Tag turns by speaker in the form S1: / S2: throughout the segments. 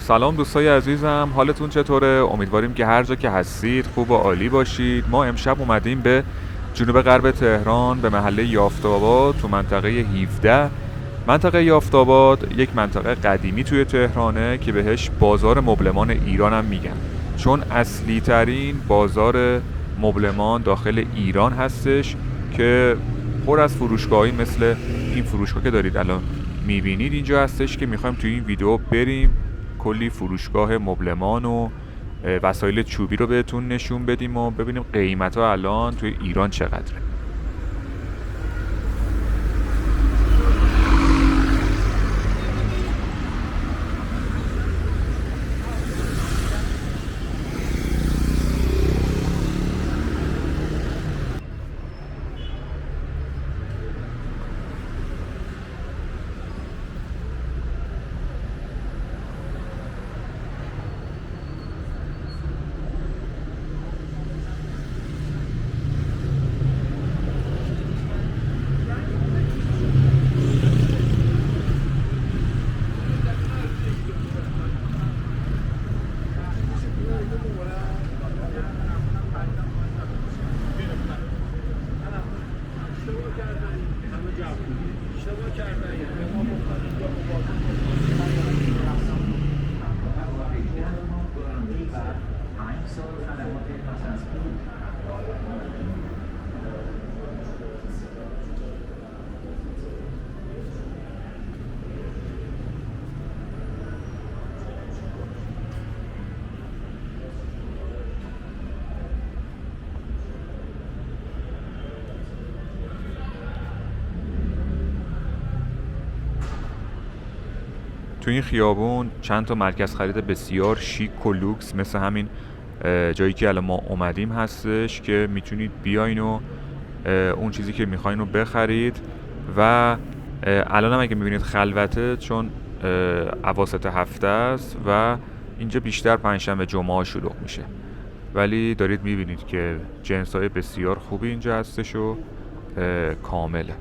S1: سلام دوستای عزیزم، حالتون چطوره؟ امیدواریم که هر جا که هستید خوب و عالی باشید. ما امشب اومدیم به جنوب غرب تهران به محله یافت‌آباد تو منطقه 17. منطقه یافت‌آباد یک منطقه قدیمی توی تهرانه که بهش بازار مبلمان ایران هم میگن، چون اصلی ترین بازار مبلمان داخل ایران هستش که پر از فروشگاهی مثل این فروشگاه که دارید الان میبینید اینجا هستش که میخوایم توی این ویدیو بریم کلی فروشگاه مبلمان و وسایل چوبی رو بهتون نشون بدیم و ببینیم قیمت ها الان توی ایران چقدره. تو این خیابون چند تا مرکز خرید بسیار شیک و لوکس مثل همین جایی که الان ما اومدیم هستش که میتونید بیاین و اون چیزی که میخواین رو بخرید. و الان هم اگه میبینید خلوته چون اواسط هفته است و اینجا بیشتر پنجشنبه جمعه ها شلوغ میشه، ولی دارید میبینید که جنس های بسیار خوبی اینجا هستش و کامله.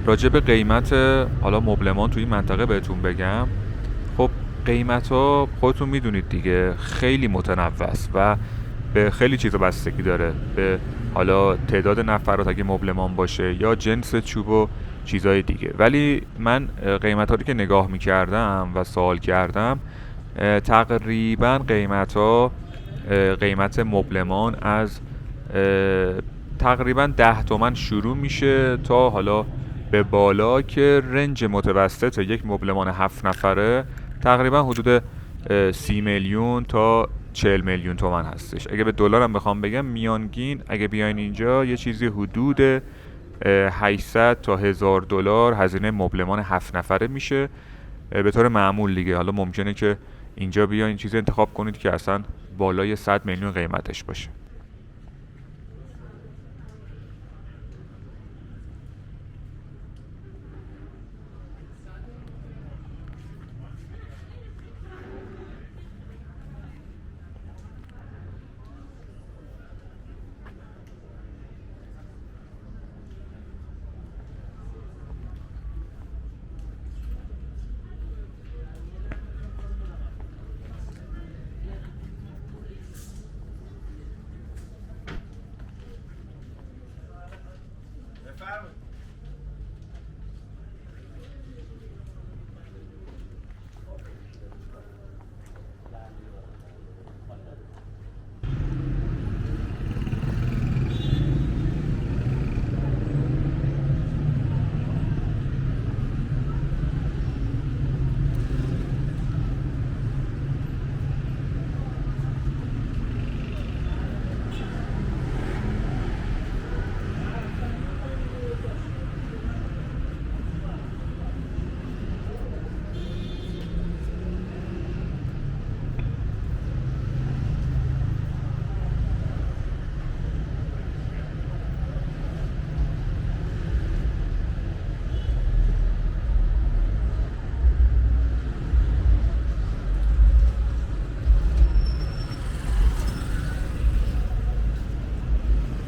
S1: راجع به قیمت حالا مبلمان توی این منطقه بهتون بگم. خب قیمت ها خودتون میدونید دیگه خیلی متنوع است و به خیلی چیزا بستگی داره، به حالا تعداد نفرات اگه مبلمان باشه یا جنس چوب و چیزای دیگه. ولی من قیمت ها رو که نگاه میکردم و سوال کردم، تقریبا قیمت مبلمان از تقریبا 10 تومن شروع میشه تا حالا به بالا که رنج متوسط یک مبلمان 7 نفره تقریبا حدود 30 میلیون تا 40 میلیون تومان هستش. اگه به دلار هم بخوام بگم میانگین اگه بیاین اینجا یه چیزی حدود 800 تا 1000 دلار هزینه مبلمان 7 نفره میشه به طور معمول دیگه. حالا ممکنه که اینجا بیاین چیزی انتخاب کنید که اصلا بالای 100 میلیون قیمتش باشه.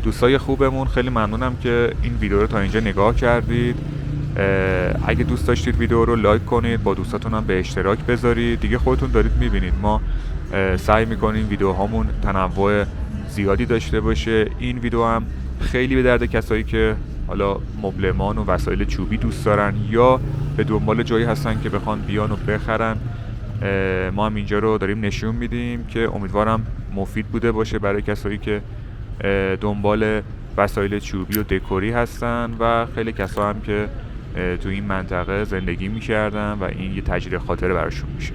S1: دوستای خوبمون خیلی ممنونم که این ویدیو رو تا اینجا نگاه کردید. اگه دوست داشتید ویدیو رو لایک کنید، با دوستاتون هم به اشتراک بذارید. دیگه خودتون دارید میبینید ما سعی میکنیم ویدیوهامون تنوع زیادی داشته باشه. این ویدیو هم خیلی به درد کسایی که حالا مبلمان و وسایل چوبی دوست دارن یا به دنبال جایی هستن که بخوان بیان و بخرن. ما هم اینجا رو داریم نشون میدیم که امیدوارم مفید بوده باشه برای کسایی که دنبال وسایل چوبی و دکوری هستن و خیلی کسا هم که تو این منطقه زندگی میکردن و این یه تجربه خاطره براشون میشه.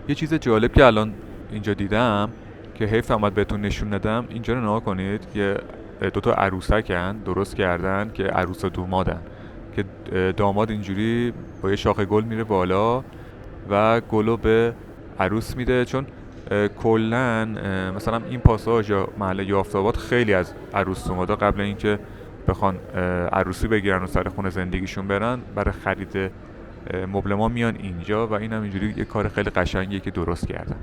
S1: یه چیز جالب که الان اینجا دیدم که حیف اومد بهتون نشون ندم، اینجا رو نگاه کنید. یه دوتا عروسکن درست کردن که عروس و دومادن، که داماد اینجوری با یه شاخه گل میره بالا و گلو به عروس میده. چون کلن مثلا این پاساژ یا محله یافت‌آباد خیلی از عروس دومادا قبل اینکه بخوان عروسی بگیرن و سر خونه زندگیشون برن، برای خرید مبلما میان اینجا و این هم اینجوری یه کار خیلی قشنگیه که درست کردن.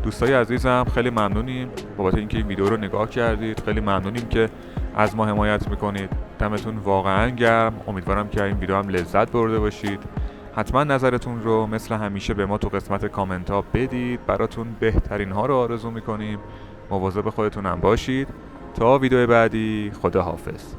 S1: دوستای عزیزم خیلی ممنونیم بابت اینکه این ویدیو رو نگاه کردید. خیلی ممنونیم که از ما حمایت میکنید. دمتون واقعا گرم. امیدوارم که این ویدیو هم لذت برده باشید. حتما نظرتون رو مثل همیشه به ما تو قسمت کامنت ها بدید. براتون بهترین ها رو آرزو میکنیم. مواظب خودتون هم باشید. تا ویدیو بعدی، خدا حافظ.